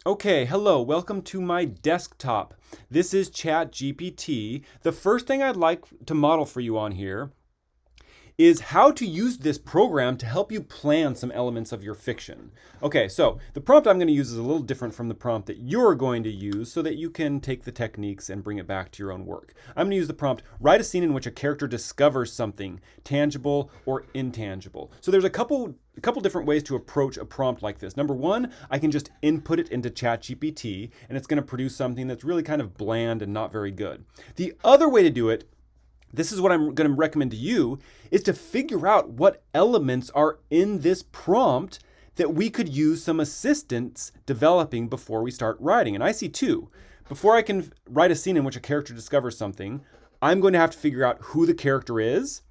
Okay, hello, welcome to my desktop. This is ChatGPT. The first thing I'd like to model for you on here is how to use this program to help you plan some elements of your fiction. Okay, so the prompt I'm going to use is a little different from the prompt that you're going to use so that you can take the techniques and bring it back to your own work. I'm going to use the prompt, write a scene in which a character discovers something tangible or intangible. So there's a couple different ways to approach a prompt like this. Number one, I can just input it into ChatGPT and it's going to produce something that's really kind of bland and not very good. The other way to do it, this is what I'm going to recommend to you, is to figure out what elements are in this prompt that we could use some assistance developing before we start writing. And I see two. Before I can write a scene in which a character discovers something, I'm going to have to figure out who the character is,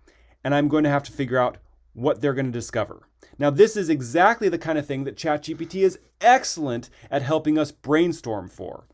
and I'm going to have to figure out what they're going to discover. Now, this is exactly the kind of thing that ChatGPT is excellent at helping us brainstorm for.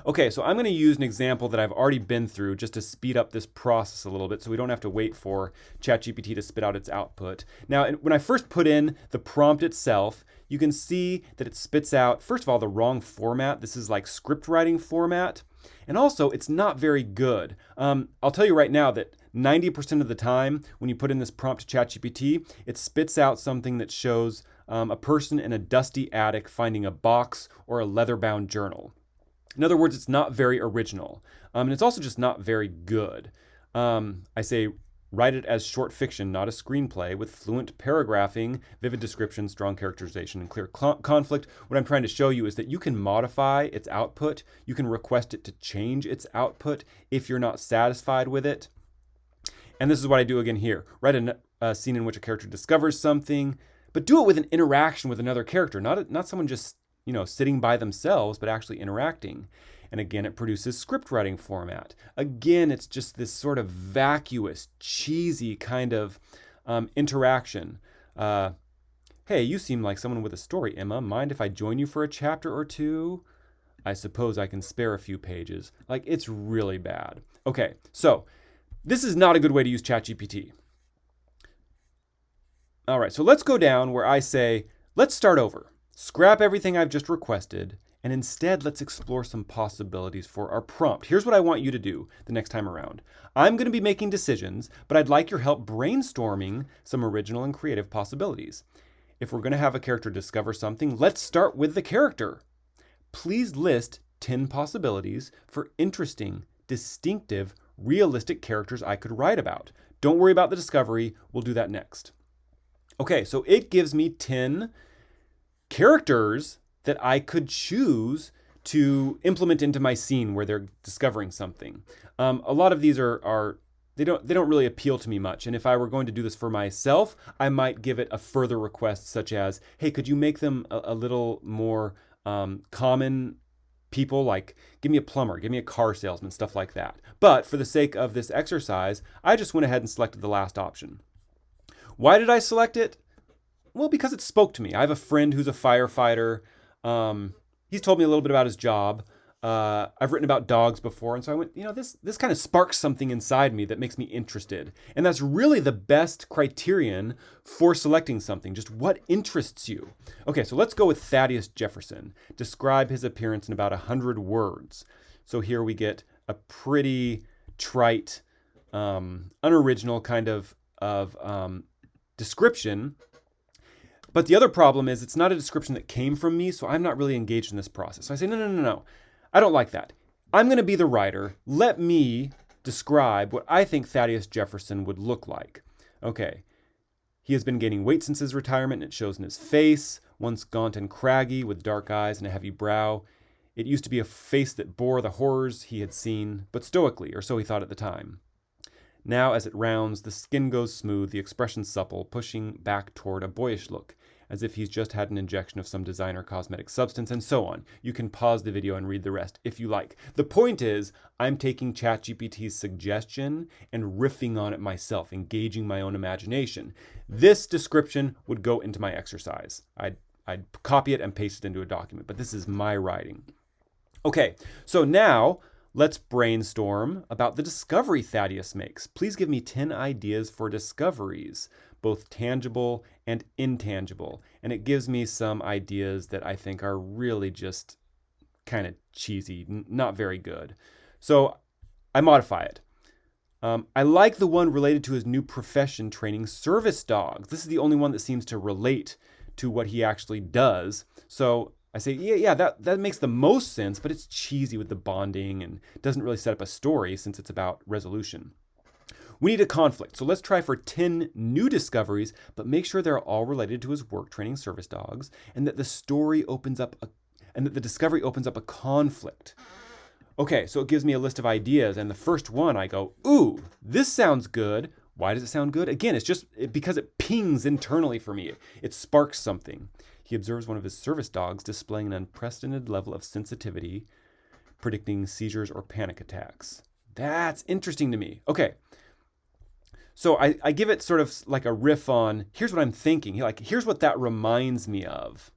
Okay, so I'm going to use an example that I've already been through just to speed up this process a little bit so we don't have to wait for ChatGPT to spit out its output. Now, when I first put in the prompt itself, you can see that it spits out, first of all, the wrong format. This is like script writing format. And also, it's not very good. I'll tell you right now that 90% of the time when you put in this prompt to ChatGPT, it spits out something that shows a person in a dusty attic finding a box or a leather-bound journal. In other words, it's not very original. And it's also just not very good. I say, write it as short fiction, not a screenplay, with fluent paragraphing, vivid description, strong characterization, and clear conflict. What I'm trying to show you is that you can modify its output. You can request it to change its output if you're not satisfied with it. And this is what I do again here. Write a scene in which a character discovers something, but do it with an interaction with another character, not someone just sitting by themselves, but actually interacting. And again, it produces script writing format. Again, it's just this sort of vacuous, cheesy kind of interaction. Hey, you seem like someone with a story, Emma. Mind if I join you for a chapter or two? I suppose I can spare a few pages. Like, it's really bad. Okay, so this is not a good way to use ChatGPT. All right, so let's go down where I say, let's start over. Scrap everything I've just requested, and instead let's explore some possibilities for our prompt. Here's what I want you to do the next time around. I'm going to be making decisions, but I'd like your help brainstorming some original and creative possibilities. If we're going to have a character discover something, let's start with the character. Please list 10 possibilities for interesting, distinctive, realistic characters I could write about. Don't worry about the discovery. We'll do that next. Okay, so it gives me 10 characters that I could choose to implement into my scene where they're discovering something. A lot of these they don't really appeal to me much. And if I were going to do this for myself, I might give it a further request such as, hey, could you make them a little more common people? Like, give me a plumber, give me a car salesman, stuff like that. But for the sake of this exercise, I just went ahead and selected the last option. Why did I select it? Well, because it spoke to me. I have a friend who's a firefighter. He's told me a little bit about his job. I've written about dogs before. And so I went, this kind of sparks something inside me that makes me interested. And that's really the best criterion for selecting something. Just what interests you. Okay, so let's go with Thaddeus Jefferson. Describe his appearance in about 100 words. So here we get a pretty trite, unoriginal kind of description. But the other problem is it's not a description that came from me, so I'm not really engaged in this process. So I say, no. I don't like that. I'm going to be the writer. Let me describe what I think Thaddeus Jefferson would look like. Okay. He has been gaining weight since his retirement, and it shows in his face, once gaunt and craggy with dark eyes and a heavy brow. It used to be a face that bore the horrors he had seen, but stoically, or so he thought at the time. Now, as it rounds, the skin goes smooth, the expression supple, pushing back toward a boyish look, as if he's just had an injection of some designer cosmetic substance, and so on. You can pause the video and read the rest if you like. The point is, I'm taking ChatGPT's suggestion and riffing on it myself, engaging my own imagination. This description would go into my exercise. I'd copy it and paste it into a document, but this is my writing. Okay, so now let's brainstorm about the discovery Thaddeus makes. Please give me 10 ideas for discoveries. both tangible and intangible. And it gives me some ideas that I think are really just kind of cheesy, not very good. So I modify it. I like the one related to his new profession, training service dogs. This is the only one that seems to relate to what he actually does. So I say, yeah, that makes the most sense, but it's cheesy with the bonding and doesn't really set up a story since it's about resolution. We need a conflict. So let's try for 10 new discoveries, but make sure they're all related to his work training service dogs and that the discovery opens up a conflict. Okay, so it gives me a list of ideas, and the first one I go, ooh, this sounds good. Why does it sound good? Again, it's just because it pings internally for me. It sparks something. He observes one of his service dogs displaying an unprecedented level of sensitivity, predicting seizures or panic attacks. That's interesting to me. Okay, so I give it sort of like a riff on, here's what I'm thinking. Like, here's what that reminds me of.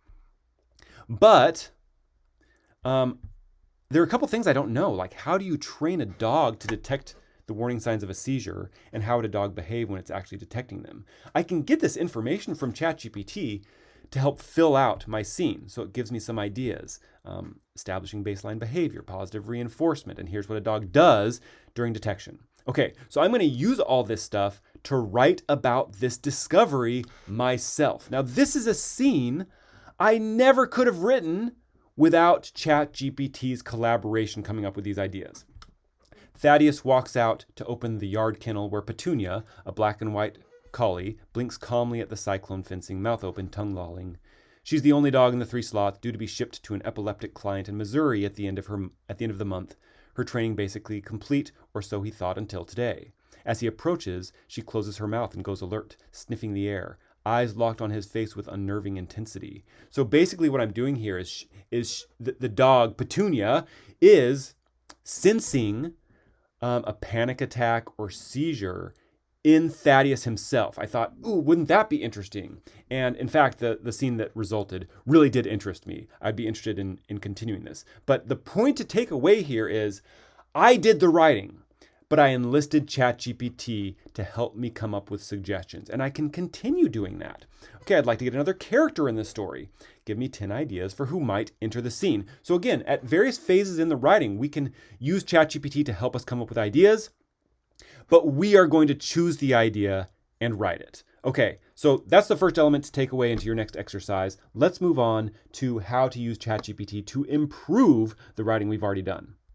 But there are a couple things I don't know, like how do you train a dog to detect the warning signs of a seizure and how would a dog behave when it's actually detecting them? I can get this information from ChatGPT to help fill out my scene. So it gives me some ideas, establishing baseline behavior, positive reinforcement, and here's what a dog does during detection. Okay, so I'm going to use all this stuff to write about this discovery myself. Now, this is a scene I never could have written without ChatGPT's collaboration coming up with these ideas. Thaddeus walks out to open the yard kennel where Petunia, a black and white collie, blinks calmly at the cyclone fencing, mouth open, tongue lolling. She's the only dog in the 3 slots, due to be shipped to an epileptic client in Missouri at the end of the month. Her training basically complete, or so he thought until today. As he approaches, she closes her mouth and goes alert, sniffing the air, eyes locked on his face with unnerving intensity. So basically what I'm doing here is the dog, Petunia, is sensing a panic attack or seizure in Thaddeus himself. I thought, ooh, wouldn't that be interesting? And in fact, the scene that resulted really did interest me. I'd be interested in continuing this. But the point to take away here is I did the writing, but I enlisted ChatGPT to help me come up with suggestions. And I can continue doing that. Okay, I'd like to get another character in this story. Give me 10 ideas for who might enter the scene. So again, at various phases in the writing, we can use ChatGPT to help us come up with ideas, but we are going to choose the idea and write it. Okay, so that's the first element to take away into your next exercise. Let's move on to how to use ChatGPT to improve the writing we've already done.